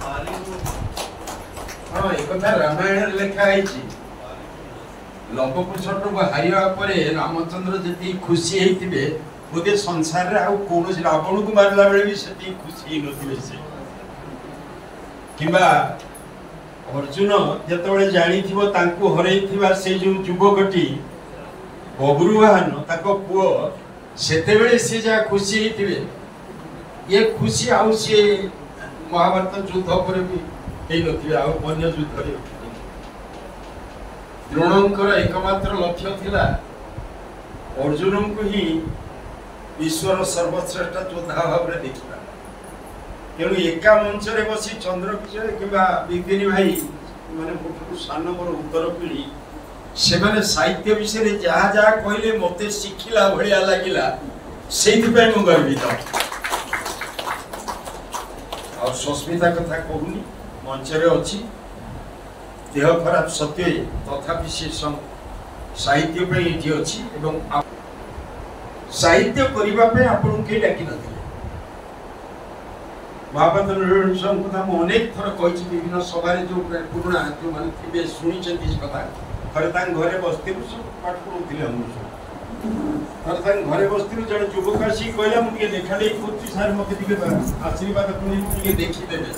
हाँ एक कथा रामायण लिखाई लवकुश हारिया रामचंद्र जी खुशी होते बोधे संसार कौन रावण को मारला बेले भी से खुशी नथिबे किंबा अर्जुन जिते जानी हर से जो युवकटी बब्रुवाहन पुओ से सी जहाँ खुशी होते ये खुशी आउ सी महाभारत युद्ध पर भी अन्य युद्ध द्रोणंकर एकमात्र लक्ष्य थिला अर्जुन को ही विश्वर सर्वश्रेष्ठ योद्धा भाव में देखा तेणु एका मंच रे बसी चंद्रकिशोर किंबा विपिन भाई माने सान मोर उत्तर पीढ़ी से माने साहित्य विषय जहाँ जहाँ कहले मते शिखिला भलिया लागिला सेहि मु गर्वित और सस्मिता कथा कहूनी मंच रे अच्छी देह खराब सत्वे तथापि से साहित्य पे ये अच्छी एवं साहित्य करबा पे आपन के डाकी नथिले महाभारत कथा मु अनेक थर कहि विभिन्न सभा जो पुराना जो माने थिबे सुनी चंदी कथा थरे तां घरे बस्ती सब पाठ पढुथिले हम थरे तां घरे बस्ती जण युवक आसी कहला मु के देखाले कुछ सार मते दिके आशीर्वाद कोनी दिके देखि देबे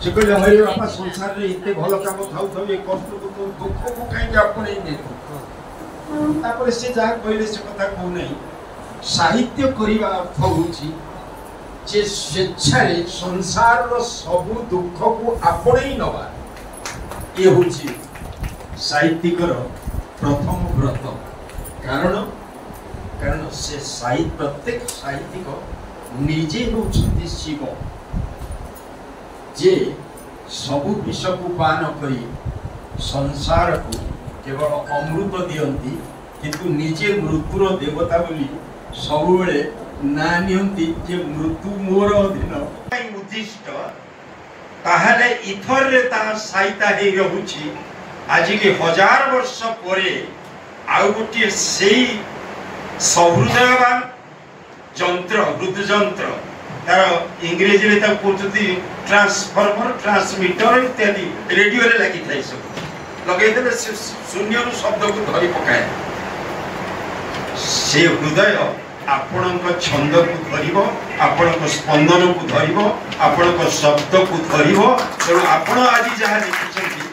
से कहले हरे बापा संसार रे इते भलो काम थाउ थाउ ए कष्ट को दुख को काई आपणे ने तापर से जा कहले से कथा कहू नहीं साहित्य करिबा अर्थ होची जे स्वेच्छा रे संसार रो सब दुख को आपणे नवा ये होची साहित्यिकर प्रथम व्रत कारण से साहित्य प्रत्येक साहित्यिक निजे होउछंती शिव जे सबु विष को पान करी संसार को केवल अमृत दियंती किंतु निजे मृत्युर देवता बोली सब बेले ना नियंती जे मृत्यु मोर अधीन उद्दिष्ट ताहले इथर रे ता साहित्य हे रहुची आज के 1000 वर्ष परे आउ गोटे सेही सहृदयवान जंत्र हृदयंत्र तार इंग्रेजी रे ता कहते ट्रांसफॉर्मर ट्रांसमीटर इत्यादि रेडियो रे लगी थाई सब लगे देले शून्य रु शब्द को धरी पकाए से हृदय आपणक छंद को धरिबो आपणक स्पंदन को धरिबो आपणक शब्द को धरिबो तेणु आपण आज जहाँ देखिछंती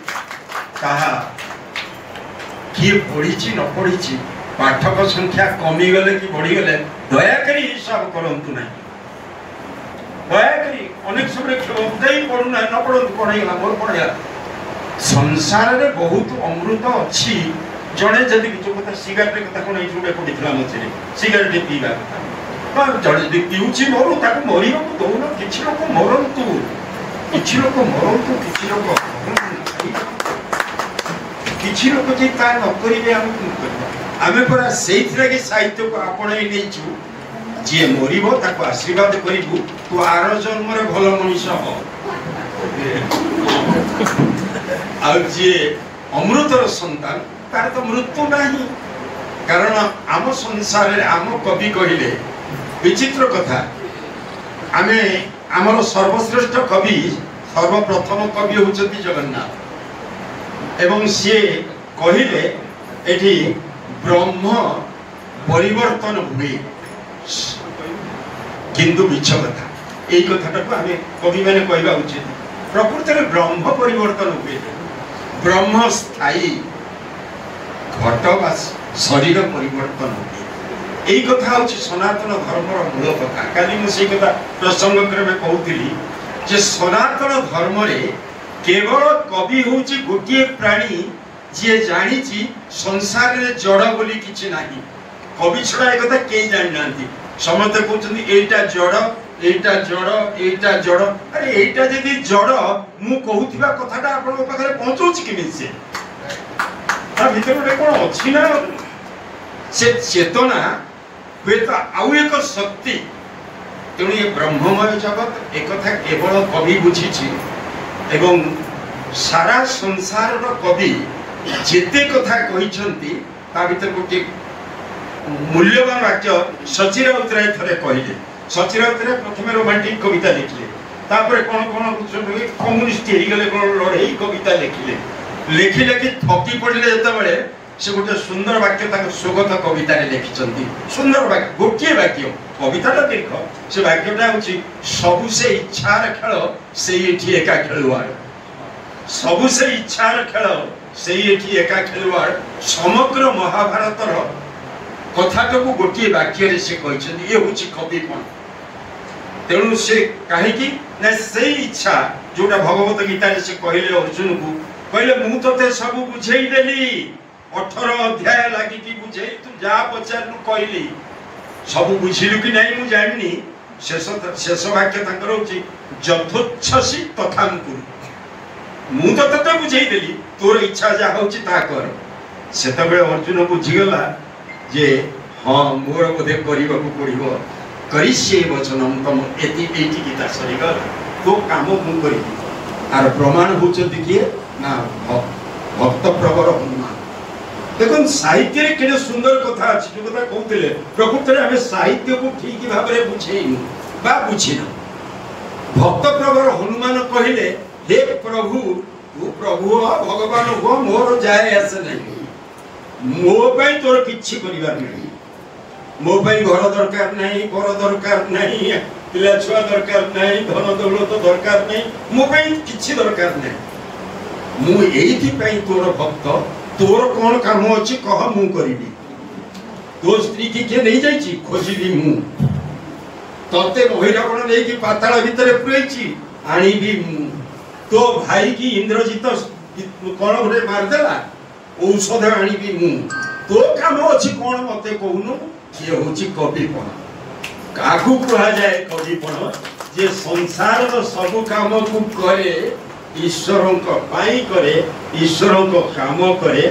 ताहा किए पढ़ी न पढ़ी पाठक संख्या कमी गले कि बढ़ी गले दया करी हिसाब करंतु नहीं दया करी अनेक समय क्षमताई पढ़ू ना न पढ़ू कौन है मोर कौन है संसार रे बहुत अमृत अच्छी जड़े जदि किछु कथा सिगारेट कथा कोन एइ जुडे पडिथला मछरे सिगारेट पीबा कथा जड़े जदि पिउछि मोरु ताको मरियो को दोनो किछि लोक मरंतु किछि लोक जे ता न करिवे आमे परा सेइथरा के साहित्य को आपणे नेछु जे मरिबो ताको आशीर्वाद करिबु तो आरो जन्म रे भलो मनुष्य हो आ जे अमृतर संतान तार तो मृत्यु नहीं कारण आम संसार रे आम कवि कहिले विचित्र कथा आमे आमर सर्वश्रेष्ठ कवि सर्वप्रथम कवि होचती जगन्नाथ एवं से कहिले एठी ब्रह्म परिवर्तन हुए किंतु मिछ कथा यही कथाटा को आमे कवि माने कहबा उचित प्रकृति में ब्रह्म परिवर्तन हुए ब्रह्म स्थायी घट बा शरीर परिवर्तन हुए यही कथा होची सनातन धर्मर मूल कथा काली मु से कथा प्रसंग क्रमे कहूतिली जे सनातन धर्म रे केवल कवि होची गोटिए प्राणी जे जानी ची संसार रे जड़ बोली किछि नाही कवि छड़ा एक कथा के जानि नांती समते कहउछन्ती एटा जड़ अरे एटा जदि जड़ मु कहूथिबा कथाटा आपन पाखरे पहुंचौछि किमिन से ता भीतर रे कोन अछि ना से चेतना वेत आउ एक शक्ति तेणु ये ब्रह्ममय जगत एक कथा केवल कवि बुझी एवं सारा संसार कवि जेते कथा कहिसंती ता भीतर गोटे मूल्यवान वाक्य सचिराउत राय थरे कहले सचिराउत राय प्रथम रोमांटिक कविता लिखले तापर कौन कौन कम्युनिस्ट गले कौन लड़ई कविता लिखिले लिखि लिखि थकी पड़े जिते से गोटे सुंदर वाक्य स्वगत कविता लिखिं सुंदर वाक्य गोटे वाक्य कविता दीर्घ से वाक्यटा हूँ सबु से इच्छार खेल से एका खेलुआड़ सबु से इच्छार खेल से एका खेलुआड़ समग्र महाभारतर कथाटा को गोटे वाक्य से कहते ये हूँ कविपण तेणु से कहीं ना से इच्छा जोटा भगवत गीता से कहले अर्जुन को कहले मु ते सब बुझेदेली 18 अध्याय लगी कि बुझे तू जा पचारू कहली सब बुझिलु कि नहीं मु जानी शेष वाक्य यथोच्छसी तथा मु तो ते बुझेदेली तोर इच्छा जहाँ हूँ ता कर से अर्जुन बुझीगला जे हाँ मोर बोधे करने पड़ो करिष्ये वचनम तम एति गीता सरीगला तो काम मु करी आर प्रमाण होचंती किए ना भक्त प्रवर हनुमान देखो साहित्य केने सुंदर कथा अछि जो कथा कहउतिले प्रकृत रे हमें साहित्य को ठीक भाव रे बुझेइनु बा बुझिनु भक्त प्रवर हनुमान कहिले हे प्रभु तू प्रभु भगवान हो मोर जाय आसे नहीं मो पई तोर किछि करिवार नहीं मो पई घर दरकार नहीं घर दरकार नहीं पिला छुआ दरकार नहीं धन दौलत दरकार नहीं मो पई किछि दरकार नहीं मु एथि पई तोर भक्त तोर कौन काम अच्छी कह मु करी तो स्त्री की किए नहीं जाइए खोजी मु तते बहिरावण नहीं कि पाताल भितर पुरई आनी मु तो भाई की इंद्रजित कौन गोटे मारदेला औषध आनी मु तो काम अच्छी कौन मत कहूनु ये हूँ कविपण क्या कह जाए कविपण जे संसार सबु काम को करे ईश्वर करे ईश्वर काम करे